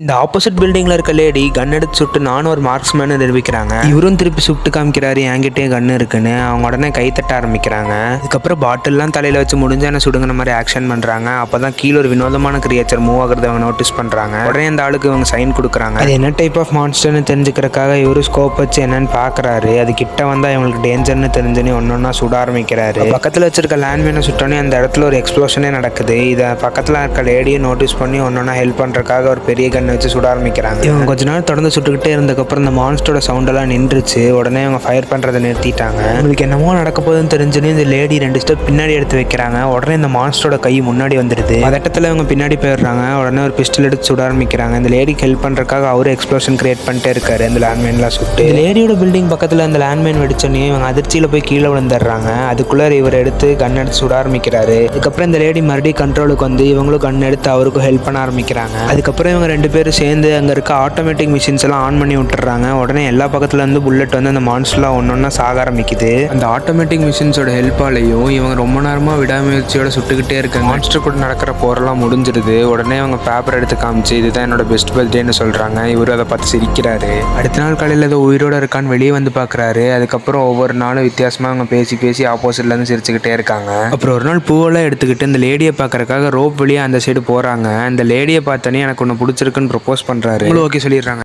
இந்த ஆப்போசிட் பில்டிங்ல இருக்க லேடி கன் எடுத்து சுட்டு நானும் ஒரு மார்க்ஸ்மேன் நிரூபிக்கிறாங்க. இவரும் திருப்பி சுட்டு காமிக்கிறாரு என்கிட்டயே கன் இருக்குன்னு. அவங்க உடனே கை தட்ட ஆரம்பிக்கிறாங்க. அதுக்கப்புறம் பாட்டில்லாம் தலையில வச்சு முடிஞ்ச என்ன சுடுங்கிற மாதிரி ஆக்ஷன் பண்றாங்க. அப்பதான் கீழே ஒரு வினோதமான கிரியேச்சர் மூவ் ஆகுறத அவங்க நோட்டீஸ் பண்றாங்க. உடனே அந்த ஆளுக்கு இவங்க சைன் கொடுக்குறாங்க. அது என்ன டைப் ஆஃப் மான்ஸ்டர்னு தெரிஞ்சுக்கிறதுக்காக இவரு ஸ்கோப் வச்சு என்னன்னு பாக்குறாரு. அது கிட்ட வந்தா இவங்களுக்கு டேஞ்சர்னு தெரிஞ்சுன்னு ஒன்னொன்னா சுட ஆரம்பிக்கிறாரு. பக்கத்துல வச்சிருக்க லேண்ட்மேனை சுட்டோன்னே அந்த இடத்துல ஒரு எக்ஸ்ப்ளோஷனே நடக்குது. இதை பக்கத்துல இருக்க லேடியை நோட்டீஸ் பண்ணி ஒன்னொன்னா ஹெல்ப் பண்றதுக்காக ஒரு பெரிய கன் வச்சு சுட ஆரம்பிக்கிறாங்க. இவங்க கொஞ்ச நேரம் தொடர்ந்து சுட்டுக்கிட்டே இருந்ததுக்கப்புறம் இந்த மான்ஸ்டரோட சவுண்ட் எல்லாம் நின்றுச்சு. உடனே அவங்க ஃபயர் பண்றதை நிறுத்திட்டாங்க. உங்களுக்கு என்னமோ நடக்க போகுதுன்னு தெரிஞ்சுன்னு இந்த லேடி 2 ஸ்டெப் பின்னாடி எடுத்து வைக்கிறாங்க. உடனே இந்த மான்ஸ்டரோட கை முன்னாடி வந்துடுது. பதட்டத்தில் இவங்க பின்னாடி போயிடுறாங்க. உடனே ஒரு பிஸ்டல் எடுத்து சுட ஆரம்பிக்கிறாங்க. இந்த லேடிக்கு ஹெல்ப் பண்றதுக்காக அவரு எக்ஸ்ப்ளோஷன் கிரியேட் பண்ணிட்டே இருக்காரு. இந்த லேண்ட்மைன்லாம் சுட்டு இந்த லேடியோட பில்டிங் பக்கத்தில் அந்த லேண்ட்மைன் வெடிச்சோன்னே இவங்க அதிர்ச்சியில் போய் கீழே விழுந்துடுறாங்க. அதுக்குள்ள இவர் எடுத்து கன் எடுத்து சுட ஆரம்பிக்கிறாரு. அதுக்கப்புறம் இந்த லேடி மறுபடியும் கண்ட்ரோலுக்கு வந்து இவங்களும் கன் எடுத்து அவருக்கும் ஹெல்ப் பண்ண ஆரம்பிக்கிறாங்க. அதுக்கப்புறம் இவங்க 2 பேரும் சேர்ந்து அங்கே இருக்க ஆட்டோமேட்டிக் மிஷின்ஸ் எல்லாம் ஆன் பண்ணி விட்டுறாங்க. உடனே எல்லா பக்கத்துல இருந்து புல்லட் வந்து அந்த மான்ஸ்டர்லாம் ஒன்னொன்னா சாக ஆரம்பிக்குது. அந்த ஆட்டோமேட்டிக் மிஷின்ஸோட ஹெல்ப்பாலையும் இவங்க ரொம்ப நேரமா விடாமுயற்சியோட சுட்டுக்கிட்டே இருக்காங்க. மான்ஸ்டர் கூட நடக்கிற போரெல்லாம் முடிஞ்சிருது. உடனே அவங்க பேப்பர் எடுத்து காமிச்சு இதுதான் என்னோட பெஸ்ட் பர்த்டேன்னு சொல்றாங்க. இவரு அதை பார்த்து சிரிக்கிறாரு. அடுத்த நாள் காலையில் ஏதோ உயிரோட இருக்கான்னு வெளியே வந்து பாக்குறாரு. அதுக்கப்புறம் ஒவ்வொரு நாளும் வித்தியாசமா அவங்க பேசி பேசி ஆப்போசிட்ல இருந்து சிரிச்சுக்கிட்டே இருக்காங்க. அப்புறம் ஒரு நாள் பூவெல்லாம் எடுத்துக்கிட்டு இந்த லேடியை பாக்குறதுக்காக ரோப் வழியா அந்த சைடு போறாங்க. அந்த லேடியை பார்த்தோன்னே எனக்கு ஒன்று பிடிச்சிருக்குன்னு ப்ரொபோஸ் பண்றாரு. ஓகே சொல்லிடுறாங்க.